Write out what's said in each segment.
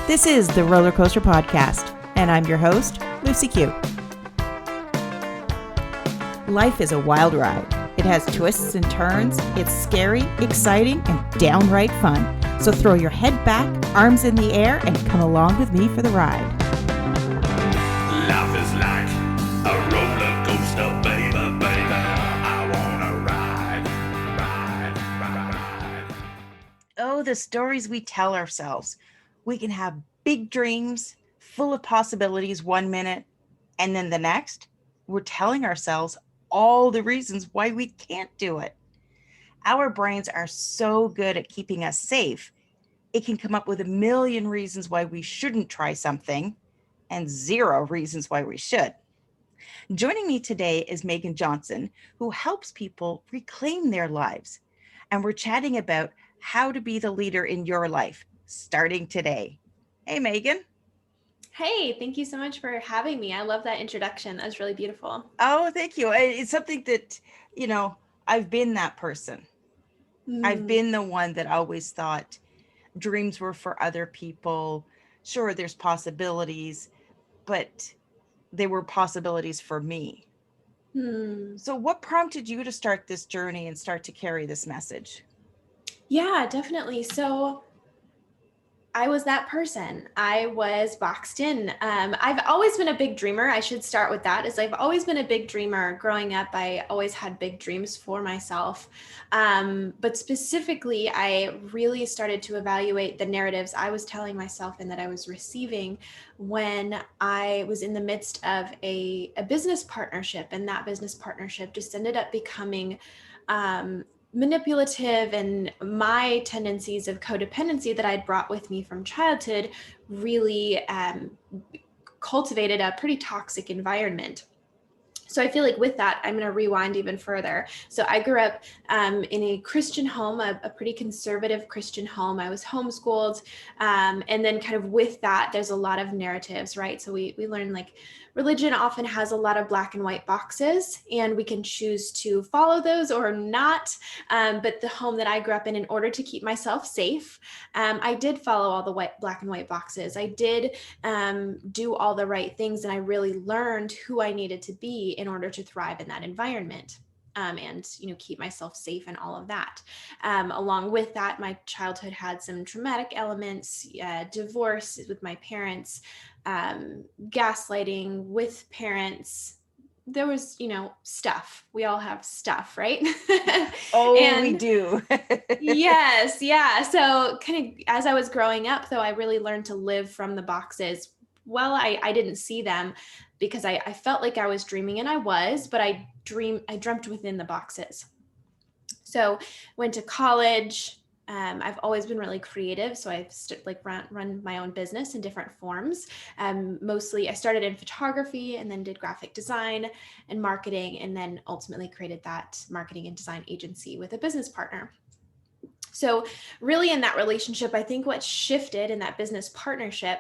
This is the Roller Coaster Podcast, and I'm your host, Lucy Q. Life is a wild ride. It has twists and turns. It's scary, exciting, and downright fun. So throw your head back, arms in the air, and come along with me for the ride. Life is like a roller coaster, baby, baby. I wanna ride. Oh, the stories we tell ourselves. We can have big dreams, full of possibilities one minute, and then the next, we're telling ourselves all the reasons why we can't do it. Our brains are so good at keeping us safe. It can come up with a million reasons why we shouldn't try something and 0 reasons why we should. Joining me today is Megan Johnson, who helps people reclaim their lives. And we're chatting about how to be the leader in your life, starting today. Hey, Megan. Hey, thank you so much for having me. I love that introduction. That was really beautiful. Oh, thank you. It's something that, I've been that person. I've been the one that always thought dreams were for other people. Sure, there's possibilities, but they were possibilities for me. So what prompted you to start this journey and start to carry this message? Yeah, definitely. So I was that person. I was boxed in. I've always been a big dreamer. I should start with that. I've always been a big dreamer. Growing up, I always had big dreams for myself. But specifically, I really started to evaluate the narratives I was telling myself and that I was receiving when I was in the midst of a business partnership. And that business partnership just ended up becoming manipulative, and my tendencies of codependency that I'd brought with me from childhood really cultivated a pretty toxic environment. So I feel like with that, I'm going to rewind even further. So I grew up in a Christian home, a pretty conservative Christian home. I was homeschooled. And then kind of with that, there's a lot of narratives, right? So we learn like religion often has a lot of black and white boxes, and we can choose to follow those or not. But the home that I grew up in order to keep myself safe, I did follow all the black and white boxes. I did do all the right things, and I really learned who I needed to be in order to thrive in that environment. And keep myself safe and all of that. Along with that, my childhood had some traumatic elements, divorce with my parents, gaslighting with parents. There was, stuff. We all have stuff, right? Oh, we do. Yes. Yeah. So kind of as I was growing up, though, I really learned to live from the boxes. Well, I didn't see them because I felt like I was dreaming, and I was, but I dreamt within the boxes. So went to college. I've always been really creative. So I've run my own business in different forms. Mostly I started in photography and then did graphic design and marketing, and then ultimately created that marketing and design agency with a business partner. So really in that relationship, I think what shifted in that business partnership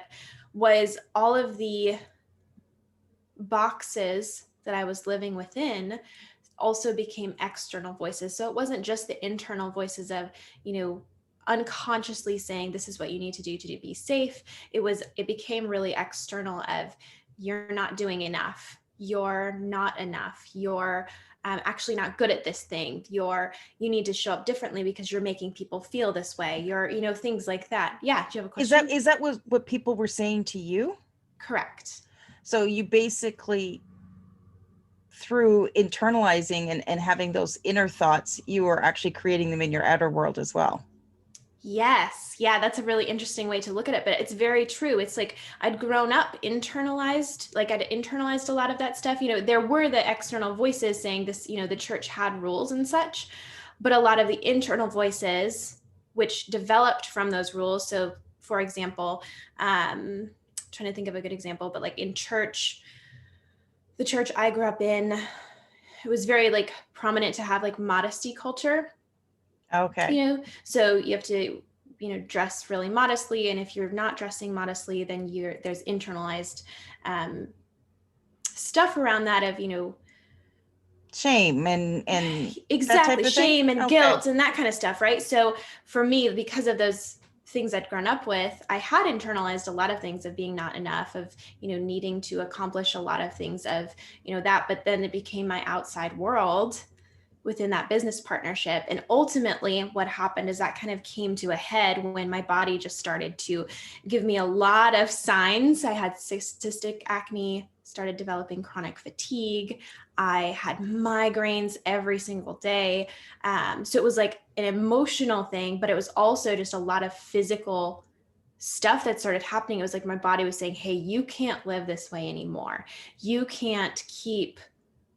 was all of the boxes that I was living within also became external voices. So it wasn't just the internal voices of, unconsciously saying, this is what you need to do be safe. It became really external of, you're not doing enough. You're not enough. You're actually not good at this thing. You need to show up differently because you're making people feel this way. You're, things like that. Yeah. Do you have a question? Is that what people were saying to you? Correct. So you basically, through internalizing and having those inner thoughts, you are actually creating them in your outer world as well. Yes. Yeah, that's a really interesting way to look at it, but it's very true. It's like I'd grown up internalized, like I'd internalized a lot of that stuff. There were the external voices saying this, the church had rules and such, but a lot of the internal voices, which developed from those rules. So for example, trying to think of a good example, but like in church, the church I grew up in, it was very like prominent to have like modesty culture. Okay. So you have to, dress really modestly. And if you're not dressing modestly, then there's internalized stuff around that of, shame and exactly, shame and okay. guilt and that kind of stuff. Right. So for me, because of those things I'd grown up with, I had internalized a lot of things of being not enough, of, needing to accomplish a lot of things of, that, but then it became my outside world within that business partnership. And ultimately what happened is that kind of came to a head when my body just started to give me a lot of signs. I had cystic acne, started developing chronic fatigue. I had migraines every single day. So it was like an emotional thing, but it was also just a lot of physical stuff that started happening. It was like my body was saying, hey, you can't live this way anymore. You can't keep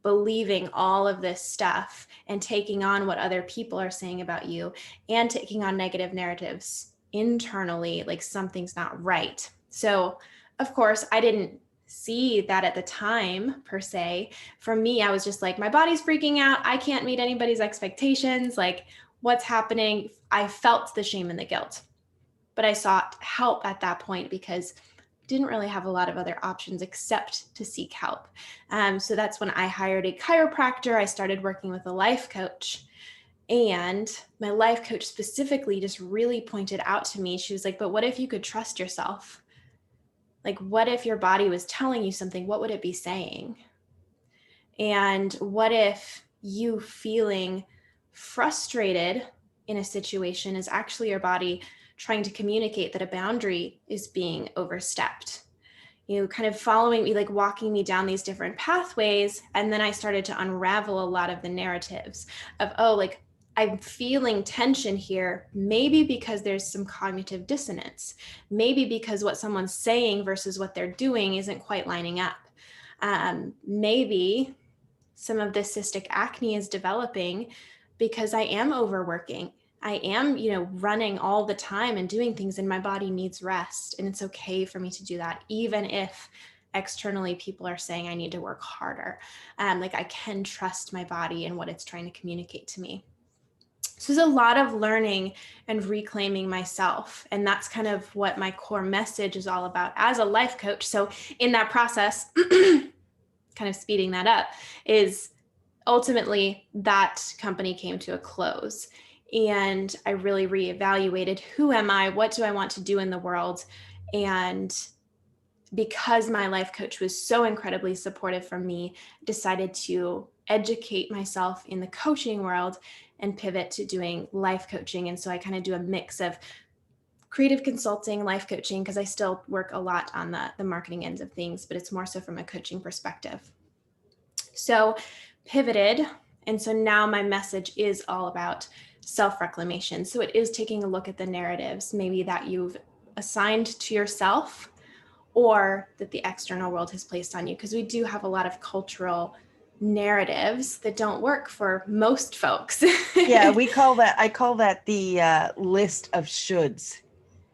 believing all of this stuff and taking on what other people are saying about you and taking on negative narratives internally, like something's not right. So, of course, I didn't see that at the time per se. For me, I was just like, my body's freaking out. I can't meet anybody's expectations. Like, what's happening? I felt the shame and the guilt, but I sought help at that point because didn't really have a lot of other options except to seek help. So that's when I hired a chiropractor. I started working with a life coach, and my life coach specifically just really pointed out to me, she was like, but what if you could trust yourself? Like, what if your body was telling you something? What would it be saying? And what if you feeling frustrated in a situation is actually your body trying to communicate that a boundary is being overstepped? Kind of following me, like walking me down these different pathways. And then I started to unravel a lot of the narratives of, oh, like I'm feeling tension here, maybe because there's some cognitive dissonance, maybe because what someone's saying versus what they're doing isn't quite lining up. Maybe some of this cystic acne is developing because I am overworking. I am, running all the time and doing things, and my body needs rest. And it's okay for me to do that, even if externally people are saying I need to work harder. Like I can trust my body and what it's trying to communicate to me. So there's a lot of learning and reclaiming myself. And that's kind of what my core message is all about as a life coach. So in that process, kind of speeding that up, is ultimately that company came to a close. And I really reevaluated, who am I? What do I want to do in the world? And because my life coach was so incredibly supportive for me, decided to educate myself in the coaching world and pivot to doing life coaching. And so I kind of do a mix of creative consulting, life coaching, because I still work a lot on the marketing ends of things, but it's more so from a coaching perspective. So pivoted. And so now my message is all about self-reclamation. So it is taking a look at the narratives, maybe that you've assigned to yourself or that the external world has placed on you. Because we do have a lot of cultural narratives that don't work for most folks. Yeah, I call that the list of shoulds.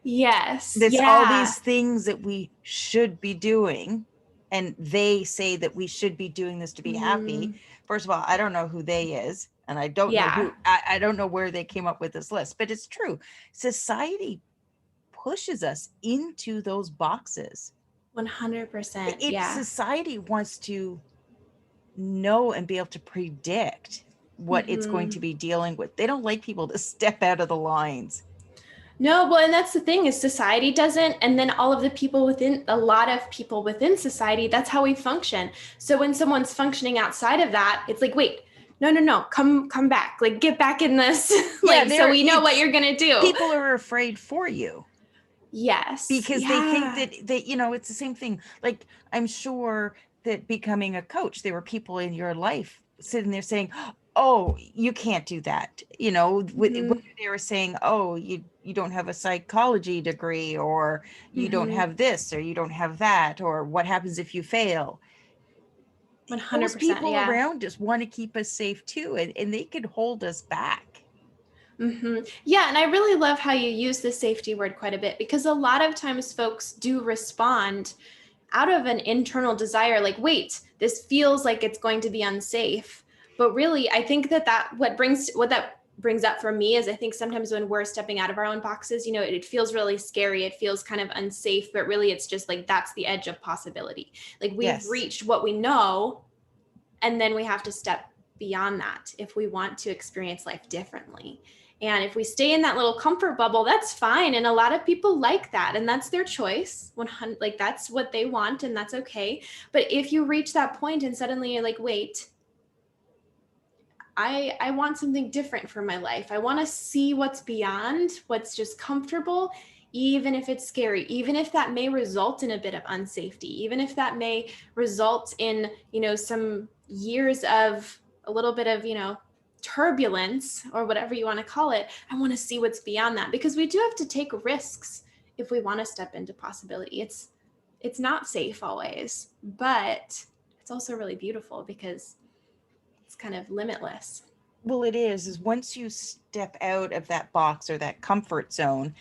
Yes. There's all these things that we should be doing, and they say that we should be doing this to be happy. First of all, I don't know who they is, and I don't know I don't know where they came up with this list, but it's true. Society pushes us into those boxes. 100%. Society wants to know and be able to predict what it's going to be dealing with. They don't like people to step out of the lines. No, well, and that's the thing, is society doesn't, and then all of the people within, a lot of people within society, that's how we function. So when someone's functioning outside of that, it's like, wait, no, come back, like get back in this, like, so we know what you're gonna do. People are afraid for you. Yes. Because they think that it's the same thing. Like, I'm sure that becoming a coach, there were people in your life sitting there saying, oh, you can't do that. Whether they were saying, oh, you don't have a psychology degree, or you don't have this, or you don't have that, or what happens if you fail. 100%. Those people around us want to keep us safe too, and they could hold us back. Yeah. And I really love how you use the safety word quite a bit, because a lot of times folks do respond out of an internal desire, like, wait, this feels like it's going to be unsafe. But really, I think that what that brings up for me is, I think sometimes when we're stepping out of our own boxes, it feels really scary. It feels kind of unsafe, but really it's just like, that's the edge of possibility. Like we've reached what we know, and then we have to step beyond that if we want to experience life differently. And if we stay in that little comfort bubble, that's fine. And a lot of people like that, and that's their choice. Like that's what they want, and that's okay. But if you reach that point and suddenly you're like, wait, I want something different for my life. I want to see what's beyond what's just comfortable, even if it's scary, even if that may result in a bit of unsafety, even if that may result in, some years of a little bit of, turbulence or whatever you want to call it. I want to see what's beyond that, because we do have to take risks if we want to step into possibility. It's not safe always, but it's also really beautiful because it's kind of limitless. Well, it is once you step out of that box or that comfort zone,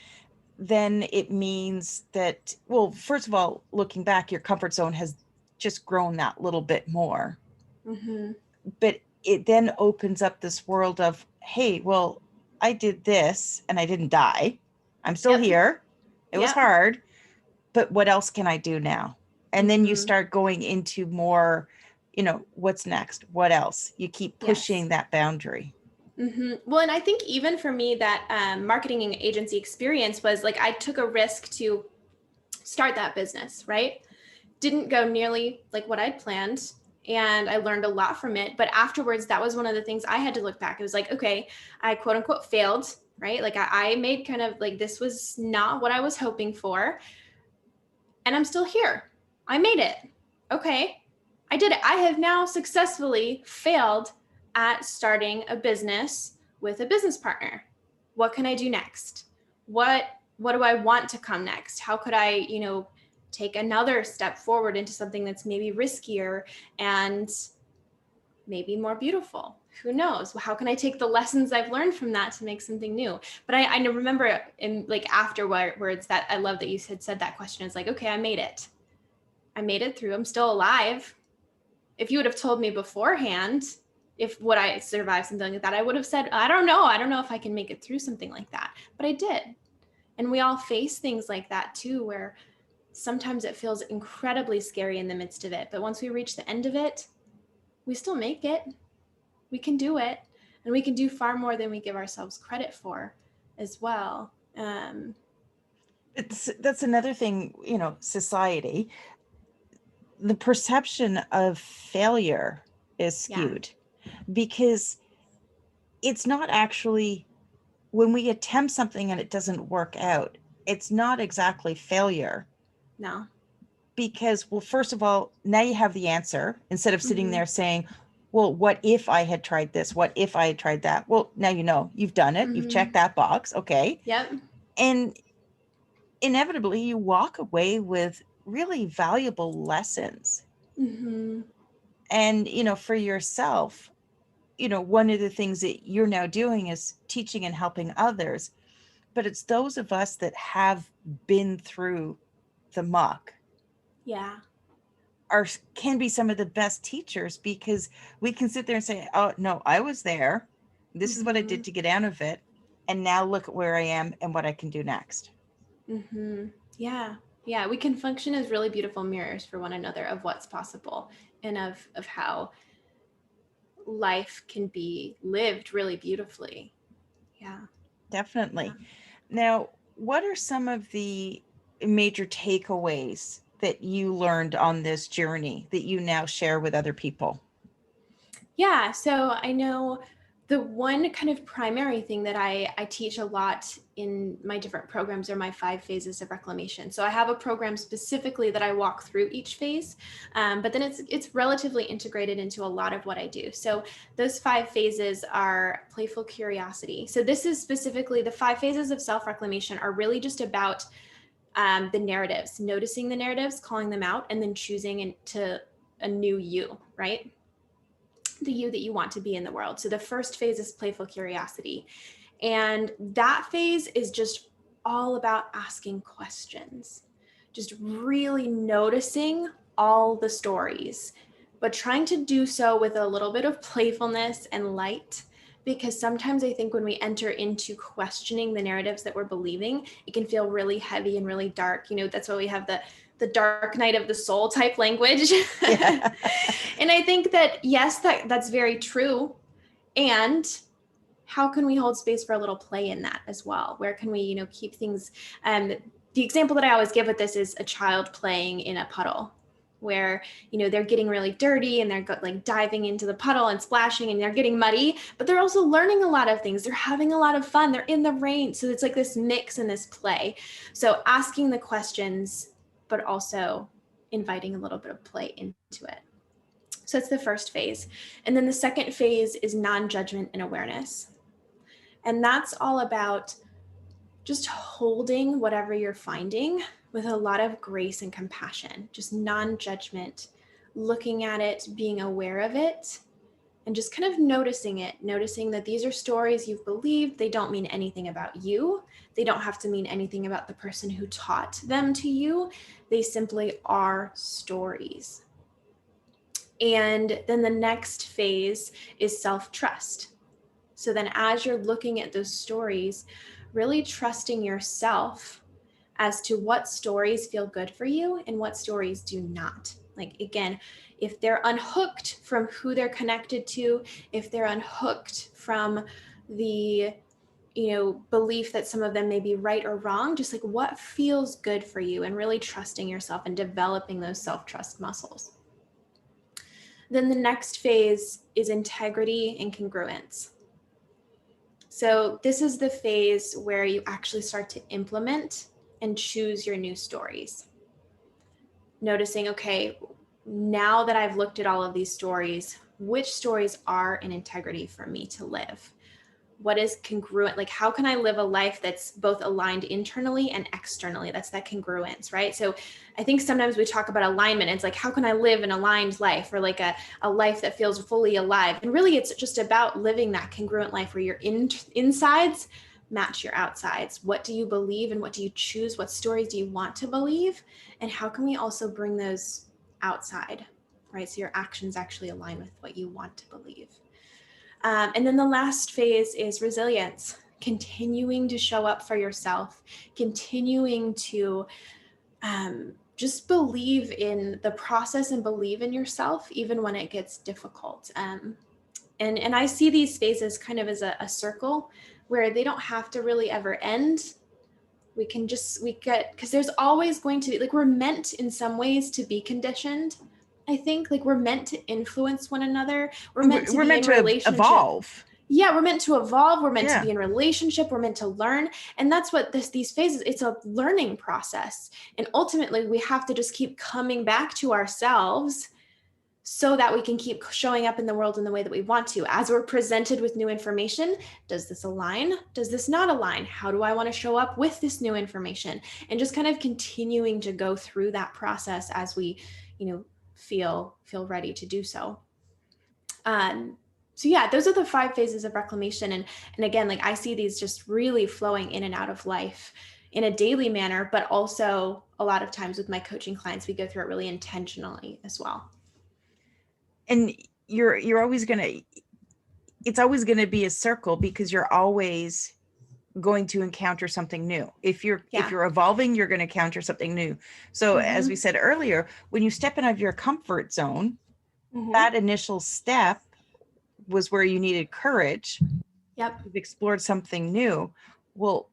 then it means that, well, first of all, looking back, your comfort zone has just grown that little bit more. Mm-hmm. But it then opens up this world of, hey, well, I did this and I didn't die. I'm still here. It was hard, but what else can I do now? And then you start going into more, what's next? What else? You keep pushing that boundary. Mm-hmm. Well, and I think even for me, that marketing and agency experience was like, I took a risk to start that business, right? Didn't go nearly like what I'd planned. And I learned a lot from it. But afterwards, that was one of the things I had to look back. It was like, okay, I quote unquote failed, right? Like I made kind of like, this was not what I was hoping for. And I'm still here. I made it. Okay. I did it. I have now successfully failed at starting a business with a business partner. What can I do next? What do I want to come next? How could I, take another step forward into something that's maybe riskier and maybe more beautiful? Who knows? How can I take the lessons I've learned from that to make something new? But I remember in like afterwards that I love that you had said that question. It's like, okay, I made it through. I'm still alive. If you would have told me beforehand, would I survive something like that, I would have said, I don't know if I can make it through something like that, but I did. And we all face things like that too, where sometimes it feels incredibly scary in the midst of it. But once we reach the end of it, we still make it. We can do it. And we can do far more than we give ourselves credit for as well. That's another thing, society, the perception of failure is skewed because it's not actually, when we attempt something and it doesn't work out, it's not exactly failure. No. Because, well, first of all, now you have the answer instead of sitting there saying, well, what if I had tried this? What if I had tried that? Well, now you've done it. You've checked that box. Okay. Yep. And inevitably you walk away with really valuable lessons. Mm-hmm. And, for yourself, one of the things that you're now doing is teaching and helping others. But it's those of us that have been through the muck. Yeah. Can be some of the best teachers, because we can sit there and say, oh no, I was there. This is what I did to get out of it. And now look at where I am and what I can do next. Mm-hmm. Yeah. Yeah. We can function as really beautiful mirrors for one another of what's possible and of how life can be lived really beautifully. Yeah. Definitely. Now, what are some of the major takeaways that you learned on this journey that you now share with other people? Yeah. So I know the one kind of primary thing that I teach a lot in my different programs are my 5 phases of reclamation. So I have a program specifically that I walk through each phase, but then it's relatively integrated into a lot of what I do. So those 5 phases are playful curiosity. So this is specifically the 5 phases of self-reclamation are really just about the narratives, noticing the narratives, calling them out, and then choosing into a new you, right? The you that you want to be in the world. So the first phase is playful curiosity. And that phase is just all about asking questions, just really noticing all the stories, but trying to do so with a little bit of playfulness and light. Because sometimes I think when we enter into questioning the narratives that we're believing, it can feel really heavy and really dark. That's why we have the dark night of the soul type language. And I think that, yes, that's very true. And how can we hold space for a little play in that as well? Where can we, keep things, the example that I always give with this is a child playing in a puddle where, they're getting really dirty and they're like diving into the puddle and splashing and they're getting muddy, but they're also learning a lot of things. They're having a lot of fun. They're in the rain. So it's like this mix and this play. So asking the questions, but also inviting a little bit of play into it. So that's the first phase. And then the second phase is non-judgment and awareness. And that's all about just holding whatever you're finding with a lot of grace and compassion, just non-judgment, looking at it, being aware of it, and just kind of noticing it, noticing that these are stories you've believed. They don't mean anything about you. They don't have to mean anything about the person who taught them to you. They simply are stories. And then the next phase is self-trust. So then as you're looking at those stories, really trusting yourself as to what stories feel good for you and what stories do not. Like, again, if they're unhooked from who they're connected to, if they're unhooked from the, belief that some of them may be right or wrong, just like what feels good for you and really trusting yourself and developing those self-trust muscles. Then the next phase is integrity and congruence. So this is the phase where you actually start to implement and choose your new stories. Noticing, okay, now that I've looked at all of these stories, which stories are in integrity for me to live? What is congruent? Like, how can I live a life that's both aligned internally and externally? That's that congruence, right? So I think sometimes we talk about alignment. It's like, how can I live an aligned life, or like a life that feels fully alive? And really, it's just about living that congruent life where your insides match your outsides. What do you believe and what do you choose? What stories do you want to believe? And how can we also bring those outside, right? So your actions actually align with what you want to believe. And then the last phase is resilience, continuing to show up for yourself, continuing to just believe in the process and believe in yourself, even when it gets difficult. And I see these phases kind of as a circle where they don't have to really ever end. Because there's always going to be, like, we're meant in some ways to be conditioned. I think, like, we're meant to influence one another. We're meant to be in relationship. Evolve. Yeah, we're meant to evolve. We're meant to be in relationship. We're meant to learn. And that's what these phases, it's a learning process. And ultimately, we have to just keep coming back to ourselves so that we can keep showing up in the world in the way that we want to. As we're presented with new information, does this align? Does this not align? How do I want to show up with this new information? And just kind of continuing to go through that process as we, feel ready to do so. So yeah, those are the 5 phases of reclamation. And again, like, I see these just really flowing in and out of life in a daily manner, but also a lot of times with my coaching clients, we go through it really intentionally as well. And you're always it's always going to be a circle, because you're always going to encounter something new. If you're evolving, you're going to encounter something new. So as we said earlier, when you step out of your comfort zone, that initial step was where you needed courage. Yep. You've explored something new. Well,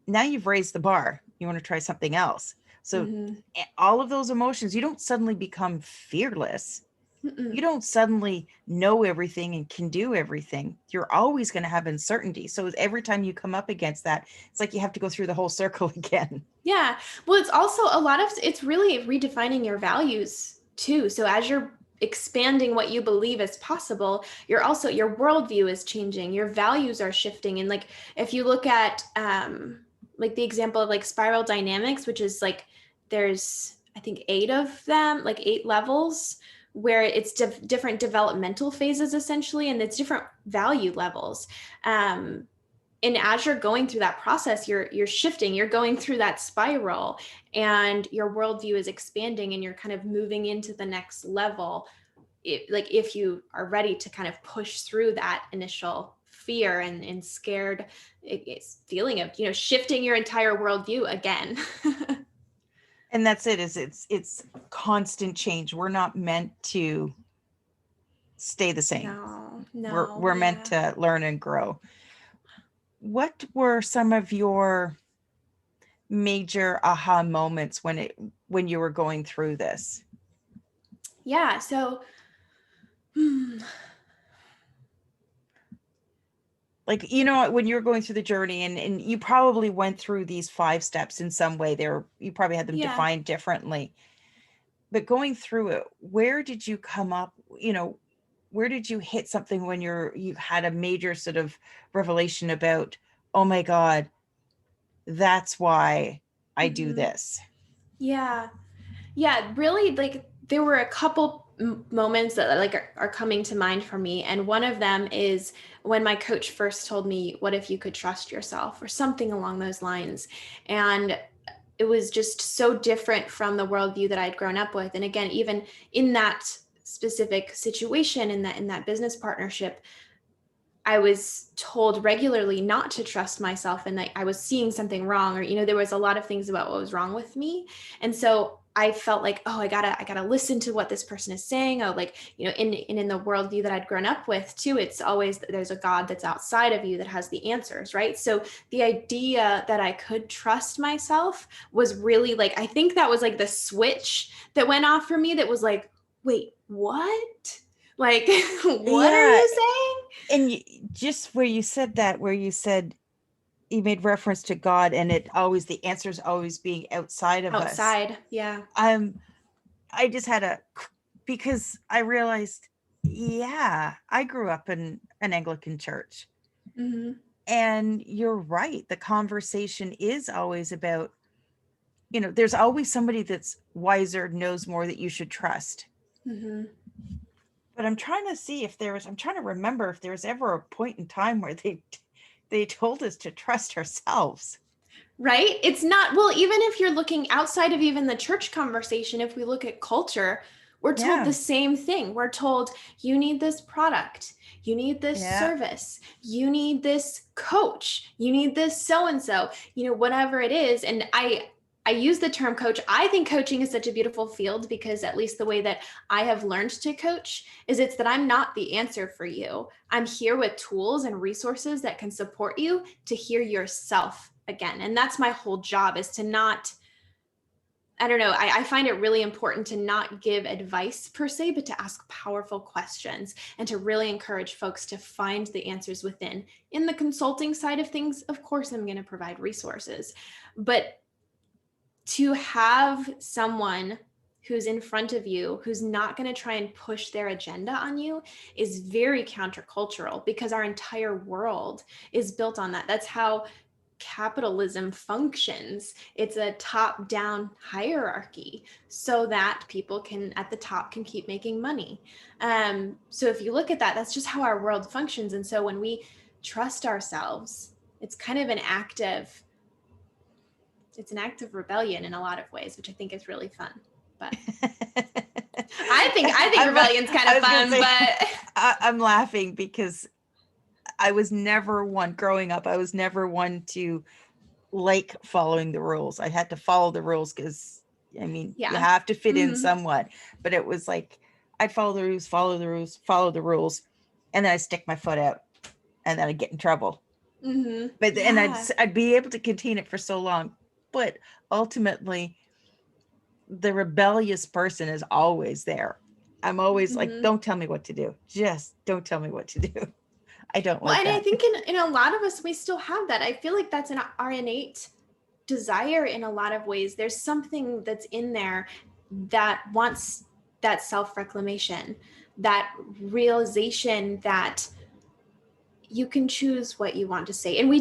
now you've raised the bar. You want to try something else. So all of those emotions, you don't suddenly become fearless. You don't suddenly know everything and can do everything. You're always going to have uncertainty. So every time you come up against that, it's like you have to go through the whole circle again. Yeah. Well, it's also it's really redefining your values too. So as you're expanding what you believe is possible, your worldview is changing. Your values are shifting. And like, if you look at like the example of like spiral dynamics, which is like, there's, I think 8 of them, like 8 levels, where it's different developmental phases essentially, and it's different value levels. And as you're going through that process, you're shifting, you're going through that spiral, and your worldview is expanding, and you're kind of moving into the next level. If you are ready to kind of push through that initial fear and scared feeling of, shifting your entire worldview again. And that's it. It's constant change. We're not meant to stay the same. No. We're meant to learn and grow. what were some of your major aha moments when you were going through this? Yeah. So, Like, you know, when you were going through the journey, and you probably went through these 5 steps in some way, you probably had them yeah. defined differently, but going through it, where did you come up, you know, where did you hit something when you had a major sort of revelation about, oh my God, that's why I do Mhm. this? Yeah. Yeah, really, like there were a couple moments that like are coming to mind for me, and one of them is when my coach first told me, "What if you could trust yourself?" or something along those lines, and it was just so different from the worldview that I'd grown up with. And again, even in that specific situation, in that business partnership, I was told regularly not to trust myself, and that I was seeing something wrong, or, there was a lot of things about what was wrong with me. And so I felt like, oh, I gotta listen to what this person is saying. Oh, like, in the worldview that I'd grown up with too, it's always that there's a God that's outside of you that has the answers, right? So the idea that I could trust myself was really like, I think that was like the switch that went off for me, that was like, wait, what? Like, what are Yeah. you saying? And just where you said that, where you said, you made reference to God, and the answer's always being outside of us. Outside, yeah. I just had because I realized, yeah, I grew up in an Anglican church, Mhm. and you're right. The conversation is always about, there's always somebody that's wiser, knows more, that you should trust. Mhm. But I'm trying to remember if there was ever a point in time where they told us to trust ourselves. Right? It's not, well, even if you're looking outside of even the church conversation, if we look at culture, we're told Yeah. the same thing. We're told, you need this product, you need this Yeah. service, you need this coach, you need this so and so, whatever it is. And I use the term coach. I think coaching is such a beautiful field, because at least the way that I have learned to coach is it's that I'm not the answer for you. I'm here with tools and resources that can support you to hear yourself again. And that's my whole job, is to not, I don't know, I find it really important to not give advice per se, but to ask powerful questions, and to really encourage folks to find the answers within. In the consulting side of things, of course, I'm going to provide resources, but to have someone who's in front of you, who's not going to try and push their agenda on you, is very countercultural, because our entire world is built on that. That's how capitalism functions. It's a top-down hierarchy, so that people at the top can keep making money. So if you look at that, that's just how our world functions. And so when we trust ourselves, it's kind of it's an act of rebellion in a lot of ways, which I think is really fun. But I think rebellion's kind of I was gonna fun, say, but I'm laughing because I was never one growing up. I was never one to like following the rules. I had to follow the rules because, I mean, you yeah. have to fit in Mm-hmm. somewhat. But it was like, I'd follow the rules, follow the rules, follow the rules, and then I stick my foot out, and then I get in trouble. Mm-hmm. But and Yeah. I'd be able to contain it for so long, but ultimately, the rebellious person is always there. I'm always like, Mm-hmm. don't tell me what to do. Just don't tell me what to do. I don't Well, like and I that. think in a lot of us, we still have that. I feel like that's our innate desire in a lot of ways. There's something that's in there that wants that self-reclamation, that realization that you can choose what you want to say. And we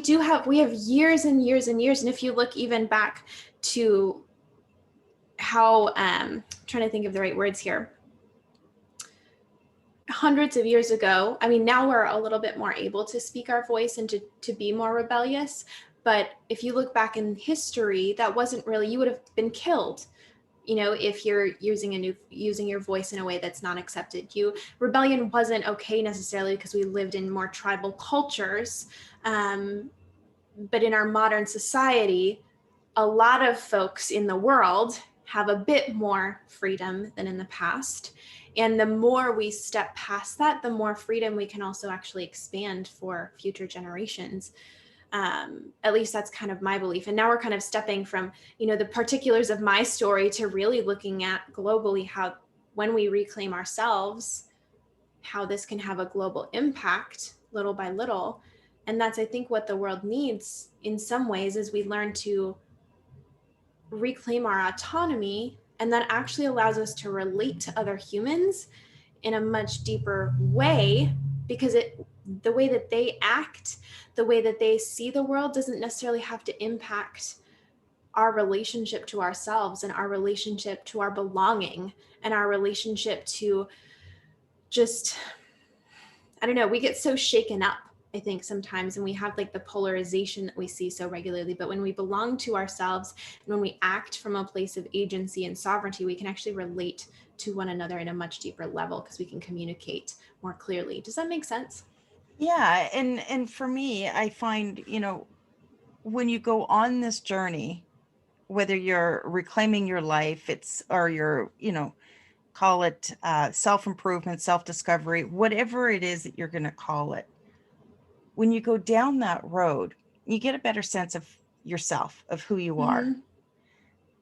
have years and years and years. And if you look even back to how, trying to think of the right words here, hundreds of years ago, I mean, now we're a little bit more able to speak our voice and to be more rebellious. But if you look back in history, that wasn't really, you would have been killed, if you're using your voice in a way that's not accepted. Rebellion wasn't okay necessarily because we lived in more tribal cultures. But in our modern society, a lot of folks in the world have a bit more freedom than in the past. And the more we step past that, the more freedom we can also actually expand for future generations. At least that's kind of my belief. And now we're kind of stepping from, the particulars of my story to really looking at globally how, when we reclaim ourselves, how this can have a global impact little by little. And that's, I think, what the world needs in some ways, is we learn to reclaim our autonomy, and that actually allows us to relate to other humans in a much deeper way, because the way that they act, the way that they see the world, doesn't necessarily have to impact our relationship to ourselves and our relationship to our belonging and our relationship to just, I don't know, we get so shaken up, I think, sometimes, and we have like the polarization that we see so regularly. But when we belong to ourselves and when we act from a place of agency and sovereignty, we can actually relate to one another in a much deeper level, because we can communicate more clearly. Does that make sense? Yeah. And for me, I find, when you go on this journey, whether you're reclaiming your life, or you're, call it self-improvement, self-discovery, whatever it is that you're going to call it, when you go down that road, you get a better sense of yourself, of who you are. Mm-hmm.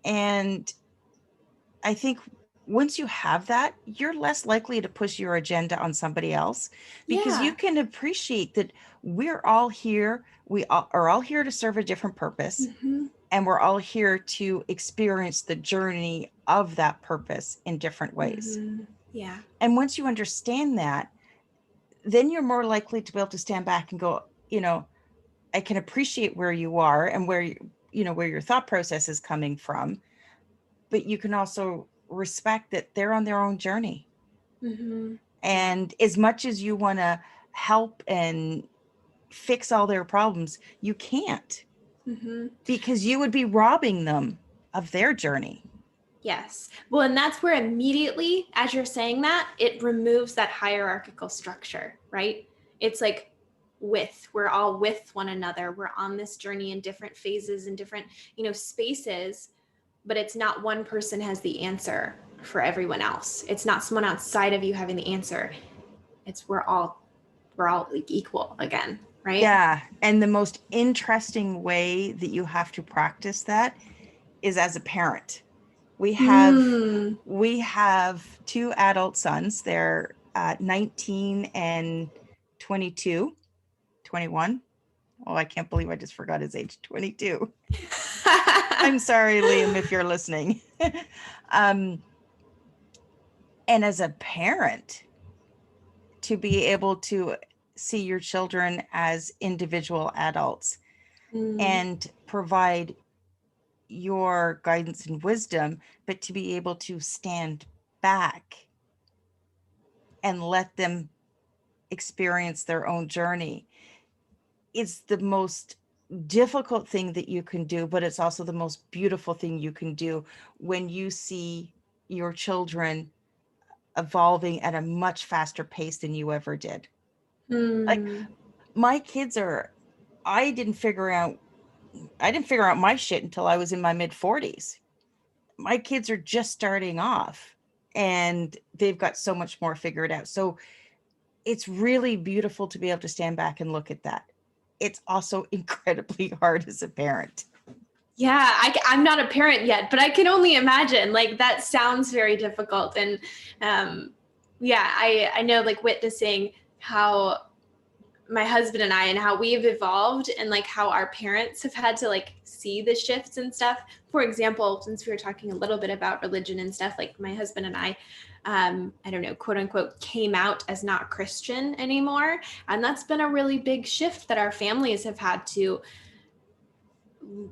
And I think once you have that, you're less likely to push your agenda on somebody else, because you Yeah. can appreciate that we're all here. Are all here to serve a different purpose. Mm-hmm. And we're all here to experience the journey of that purpose in different ways. Mm-hmm. Yeah. And once you understand that, then you're more likely to be able to stand back and go, I can appreciate where you are and where your thought process is coming from, but you can also respect that they're on their own journey. Mm-hmm. Yeah. And as much as you want to help and fix all their problems, you can't, Mm-hmm. because you would be robbing them of their journey. Yes. Well, and that's where immediately, as you're saying that, it removes that hierarchical structure, right? It's like we're all with one another. We're on this journey in different phases and different, spaces, but it's not one person has the answer for everyone else. It's not someone outside of you having the answer. It's we're all like equal again, right? Yeah. And the most interesting way that you have to practice that is as a parent. We have Mm. we have two adult sons. They're 19 and 22, 21. Oh, I can't believe I just forgot his age, 22. I'm sorry, Liam, if you're listening. um, and as a parent, to be able to see your children as individual adults Mm. and provide your guidance and wisdom, but to be able to stand back and let them experience their own journey is the most difficult thing that you can do, but it's also the most beautiful thing you can do when you see your children evolving at a much faster pace than you ever did. Like Mm. my kids are, I didn't figure out my shit until I was in my mid 40s. My kids are just starting off and they've got so much more figured out. So it's really beautiful to be able to stand back and look at that. It's also incredibly hard as a parent. Yeah, I'm not a parent yet, but I can only imagine. Like, that sounds very difficult. And yeah, I know, like, witnessing how my husband and I, and how we've evolved, and like how our parents have had to like see the shifts and stuff. For example, since we were talking a little bit about religion and stuff, like my husband and I don't know, quote unquote, came out as not Christian anymore. And that's been a really big shift that our families have had to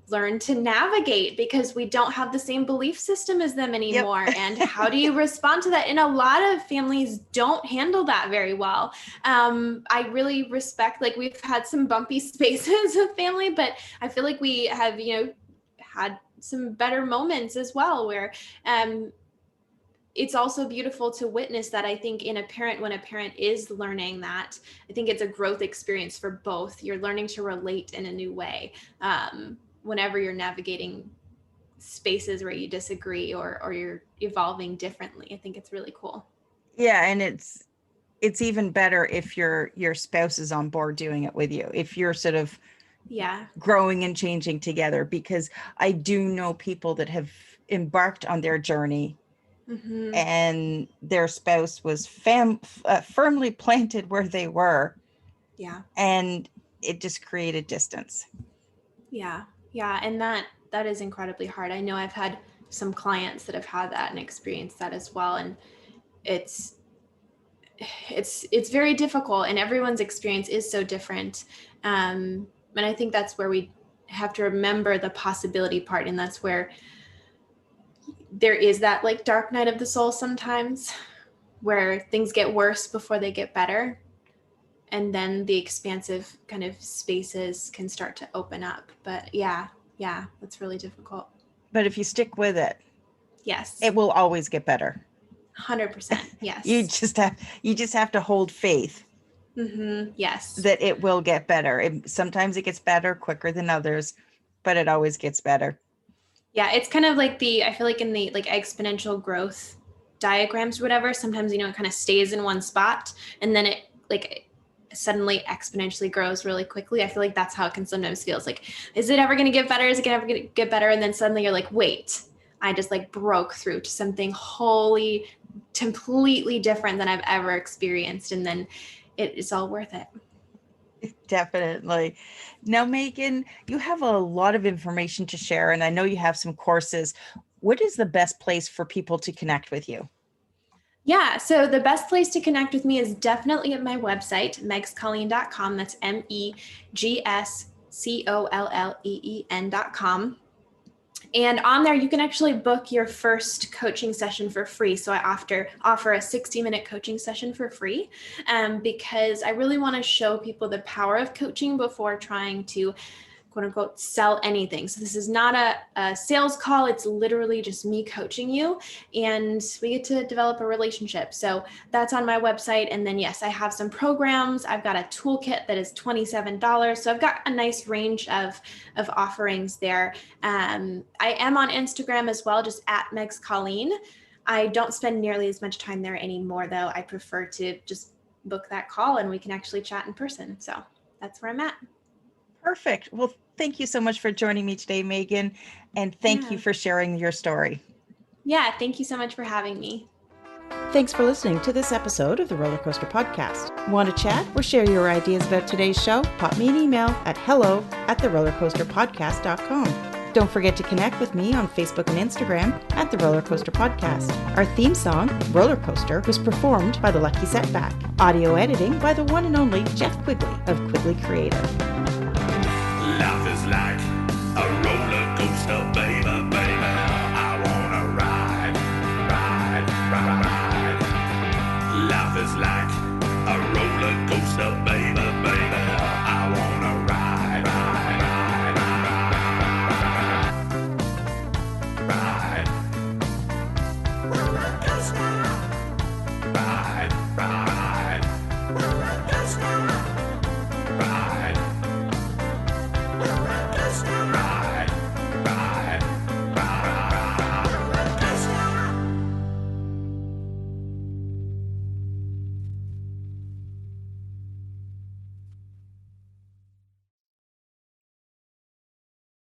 learn to navigate, because we don't have the same belief system as them anymore. Yep. And how do you respond to that? And a lot of families don't handle that very well. I really respect, like, we've had some bumpy spaces with family, but I feel like we have, had some better moments as well, where it's also beautiful to witness that. I think in a parent, when a parent is learning that, I think it's a growth experience for both. You're learning to relate in a new way whenever you're navigating spaces where you disagree, or you're evolving differently. I think it's really cool. Yeah, and it's even better if your spouse is on board doing it with you. If you're sort of Yeah. growing and changing together, because I do know people that have embarked on their journey Mm-hmm. and their spouse was firmly planted where they were, Yeah. and it just created distance. Yeah. Yeah. And that is incredibly hard. I know I've had some clients that have had that and experienced that as well. And it's very difficult, and everyone's experience is so different. And I think that's where we have to remember the possibility part. And that's where there is that like dark night of the soul sometimes, where things get worse before they get better. And then the expansive kind of spaces can start to open up. But yeah, that's really difficult. But if you stick with it, Yes. it will always get better. 100%. Yes. You just have to hold faith. Mm-hmm. Yes. That it will get better. Sometimes it gets better quicker than others, but it always gets better. Yeah, it's kind of like I feel like in the like exponential growth diagrams or whatever, sometimes, it kind of stays in one spot and then it like suddenly exponentially grows really quickly. I feel like that's how it can sometimes feel. It's like, is it ever going to get better? Is it ever going to get better? And then suddenly you're like, wait, I just like broke through to something wholly, completely different than I've ever experienced. And then it's all worth it. Definitely. Now, Megan, you have a lot of information to share, and I know you have some courses. What is the best place for people to connect with you? Yeah, so the best place to connect with me is definitely at my website, megscolleen.com. That's MEGSCOLLEEN.com. And on there, you can actually book your first coaching session for free. So I offer a 60-minute coaching session for free because I really want to show people the power of coaching before trying to, quote unquote, sell anything. So this is not a sales call. It's literally just me coaching you, and we get to develop a relationship. So that's on my website. And then, yes, I have some programs. I've got a toolkit that is $27. So I've got a nice range of offerings there. I am on Instagram as well, just at Megs Colleen. I don't spend nearly as much time there anymore, though. I prefer to just book that call and we can actually chat in person. So that's where I'm at. Perfect. Well, thank you so much for joining me today, Megan. And thank you for sharing your story. Yeah, thank you so much for having me. Thanks for listening to this episode of the Roller Coaster Podcast. Want to chat or share your ideas about today's show? Pop me an email at hello@therollercoasterpodcast.com. Don't forget to connect with me on Facebook and Instagram at The Roller Coaster Podcast. Our theme song, Roller Coaster, was performed by The Lucky Setback. Audio editing by the one and only Jeff Quigley of Quigley Creative.